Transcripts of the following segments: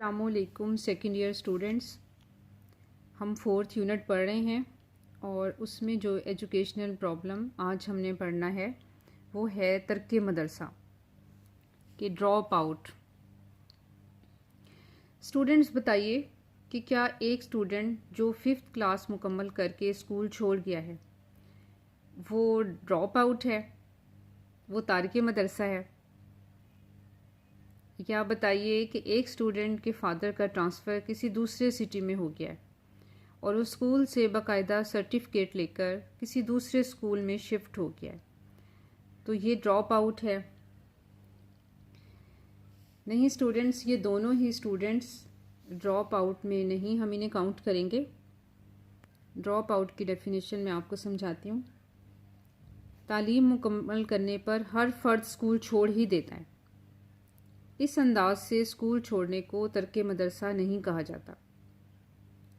अस्सलामुअलैकुम second year students. हम 4th unit पढ़ रहे हैं और उसमें जो एजुकेशनल प्रॉब्लम आज हमने पढ़ना है वो है तर्के मदरसा कि ड्रॉप आउट। स्टूडेंट्स बताइए कि क्या एक स्टूडेंट जो 5th क्लास मुकम्मल करके स्कूल छोड़ गया है वो ड्रॉप आउट है, वो तारिके मदरसा है? या बताइए कि एक स्टूडेंट के फादर का ट्रांसफ़र किसी दूसरे सिटी में हो गया है और वो स्कूल से बाकायदा सर्टिफिकेट लेकर किसी दूसरे स्कूल में शिफ्ट हो गया है, तो ये ड्रॉप आउट है? नहीं स्टूडेंट्स, ये दोनों ही स्टूडेंट्स ड्रॉप आउट में नहीं, हम इन्हें काउंट करेंगे। ड्रॉप आउट की डेफिनेशन मैं आपको समझाती हूँ। तालीम मुकम्मल करने पर हर फ़र्द स्कूल छोड़ ही देता है। इस अंदाज से स्कूल छोड़ने को तर्के मदरसा नहीं कहा जाता।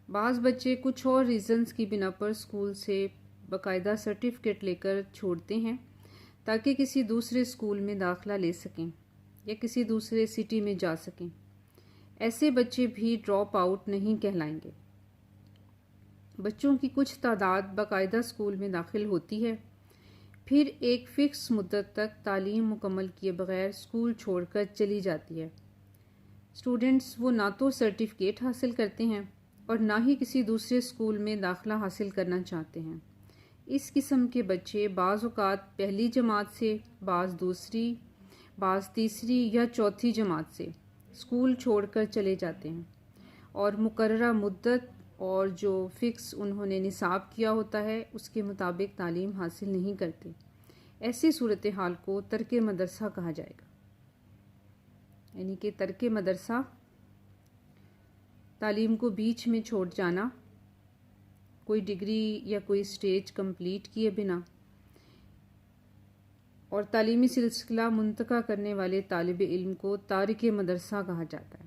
बाज़ बच्चे कुछ और रीज़न्स की बिना पर स्कूल से बाकायदा सर्टिफिकेट लेकर छोड़ते हैं ताकि किसी दूसरे स्कूल में दाखिला ले सकें या किसी दूसरे सिटी में जा सकें। ऐसे बच्चे भी ड्रॉप आउट नहीं कहलाएंगे। बच्चों की कुछ तादाद बाकायदा स्कूल में दाखिल होती है, फिर एक फ़िक्स मुद्दत तक तालीम मुकम्मल किए बगैर स्कूल छोड़कर चली जाती है। स्टूडेंट्स वो ना तो सर्टिफिकेट हासिल करते हैं और ना ही किसी दूसरे स्कूल में दाखिला हासिल करना चाहते हैं। इस किस्म के बच्चे बाज़ औक़ात पहली जमात से, बाज़ दूसरी, बाज़ तीसरी या चौथी जमात से स्कूल छोड़कर चले जाते हैं और मुकर्ररा मुद्दत और जो फ़िक्स उन्होंने निसाब किया होता है उसके मुताबिक तालीम हासिल नहीं करते। ऐसी सूरत हाल को तर्के मदरसा कहा जाएगा। यानी कि तर्के मदरसा तालीम को बीच में छोड़ जाना, कोई डिग्री या कोई स्टेज कंप्लीट किए बिना, और तालीमी सिलसिला मुंतका करने वाले तालिब इल्म को तारिके मदरसा कहा जाता है।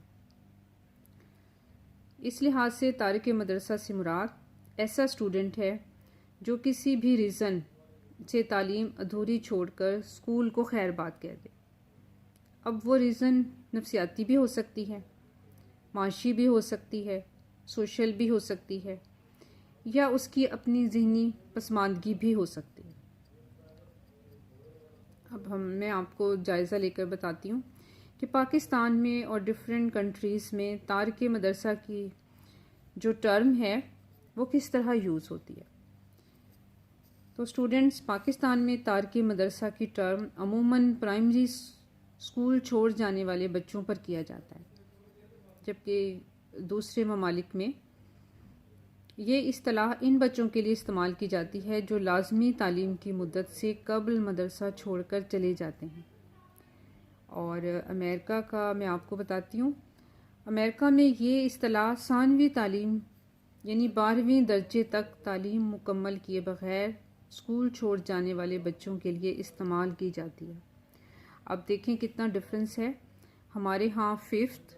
इस लिहाज से तारिके मदरसा से मुराद ऐसा स्टूडेंट है जो किसी भी रीज़न से तालीम अधूरी छोड़कर स्कूल को खैर बात कह दे। अब वो रीज़न नफ्सियाती भी हो सकती है, माशी भी हो सकती है, सोशल भी हो सकती है, या उसकी अपनी ज़हनी पसमानदगी भी हो सकती है। अब मैं आपको जायज़ा लेकर बताती हूँ कि पाकिस्तान में और डिफरेंट कंट्रीज़ में तारिके मदरसा की जो टर्म है वो किस तरह यूज़ होती है। तो स्टूडेंट्स, पाकिस्तान में तारिके मदरसा की टर्म अमूमन प्राइमरी स्कूल छोड़ जाने वाले बच्चों पर किया जाता है, जबकि दूसरे ममालिक में ये इस्तिलाह इन बच्चों के लिए इस्तेमाल की जाती है जो लाजमी तालीम की मुद्दत से कबल मदरसा छोड़कर चले जाते हैं। और अमेरिका का मैं आपको बताती हूँ, अमेरिका में ये इस्तिलाह सानवी तालीम यानी 12वीं दर्जे तक तालीम मुकम्मल किए बग़ैर स्कूल छोड़ जाने वाले बच्चों के लिए इस्तेमाल की जाती है। अब देखें कितना डिफरेंस है। हमारे यहाँ 5th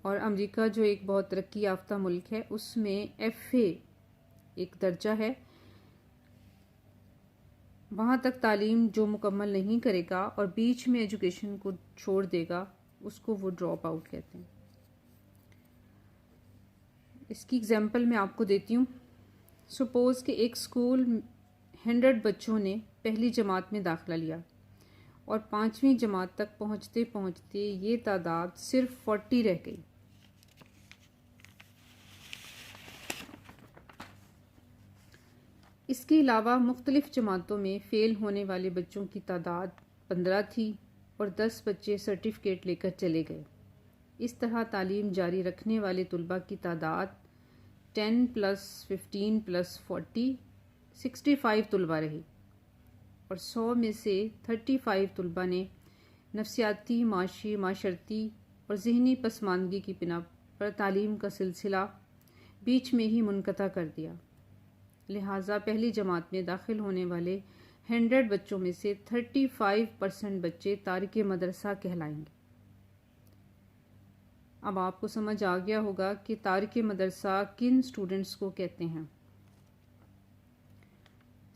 और अमेरिका जो एक बहुत तरक्की याफ्ता मुल्क है उसमें FA एक दर्जा है। वहाँ तक तालीम जो मुकम्मल नहीं करेगा और बीच में एजुकेशन को छोड़ देगा उसको वो ड्रॉप आउट कहते हैं। इसकी एग्जांपल मैं आपको देती हूँ। सपोज़ कि एक स्कूल 100 बच्चों ने पहली जमात में दाखिला लिया और 5वीं जमात तक पहुँचते पहुँचते ये तादाद सिर्फ 40 रह गई। इसके अलावा मुख्तलिफ़ जमातों में फ़ेल होने वाले बच्चों की तादाद 15 थी और 10 बच्चे सर्टिफिकेट लेकर चले गए। इस तरह तालीम जारी रखने वाले तुलबा की तादाद 10 + 15 + 40 65 तुलबा रही और 100 में से 35 तुलबा ने नफ्सियाती, माशी, माशरती और ज़हनी पसमानदगी की बिना पर तालीम का सिलसिला बीच में ही मुनक़ता कर दिया। लिहाजा पहली जमात में दाखिल होने वाले 100 बच्चों में से 35% बच्चे तारिके मदरसा कहलाएंगे। अब आपको समझ आ गया होगा कि तारिके मदरसा किन स्टूडेंट्स को कहते हैं।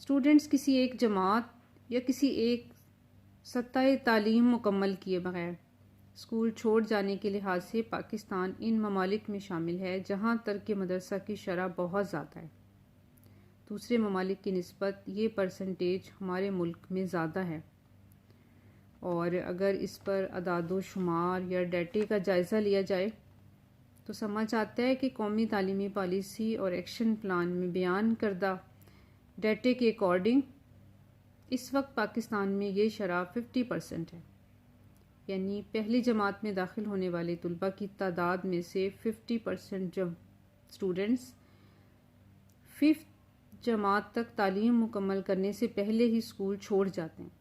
स्टूडेंट्स किसी एक जमात या किसी एक सत्ता तालीम मुकम्मल किए बगैर स्कूल छोड़ जाने के लिहाज से पाकिस्तान इन ममालिक में शामिल है जहाँ तर्क मदरसा की शरह बहुत ज़्यादा है। दूसरे ममालिक की निस्बत ये परसेंटेज हमारे मुल्क में ज़्यादा है। और अगर इस पर अदाद शुमार या डाटे का जायज़ा लिया जाए तो समझ आता है कि कौमी तालीमी पॉलिसी और एक्शन प्लान में बयान करदा डाटे के अकॉर्डिंग इस वक्त पाकिस्तान में ये शरह 50% है। यानी पहली जमात में दाखिल होने वाले तुलबा की तादाद में से 50% जब स्टूडेंट्स 5th जमात तक तालीम मुकम्मल करने से पहले ही स्कूल छोड़ जाते हैं।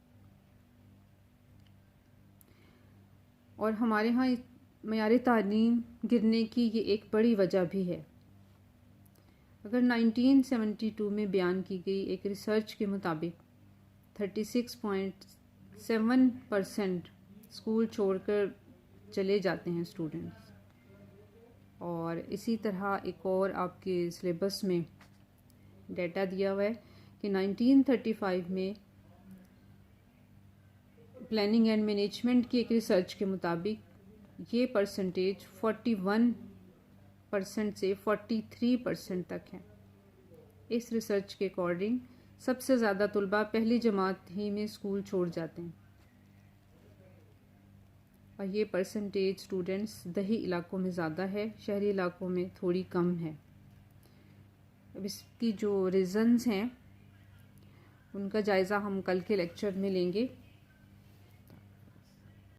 और हमारे यहाँ मयार तालीम गिरने की ये एक बड़ी वजह भी है। अगर 1972 में बयान की गई एक रिसर्च के मुताबिक 36.7% स्कूल छोड़कर चले जाते हैं स्टूडेंट्स, और इसी तरह एक और आपके सिलेबस में डेटा दिया हुआ है कि 1935 में प्लानिंग एंड मैनेजमेंट की एक रिसर्च के मुताबिक ये परसेंटेज 41% से 43% तक है। इस रिसर्च के अकॉर्डिंग सबसे ज़्यादा तुलबा पहली जमात ही में स्कूल छोड़ जाते हैं, और ये परसेंटेज स्टूडेंट्स दही इलाकों में ज़्यादा है, शहरी इलाकों में थोड़ी कम है। अब इसकी जो रीज़न्स हैं उनका जायज़ा हम कल के लेक्चर में लेंगे।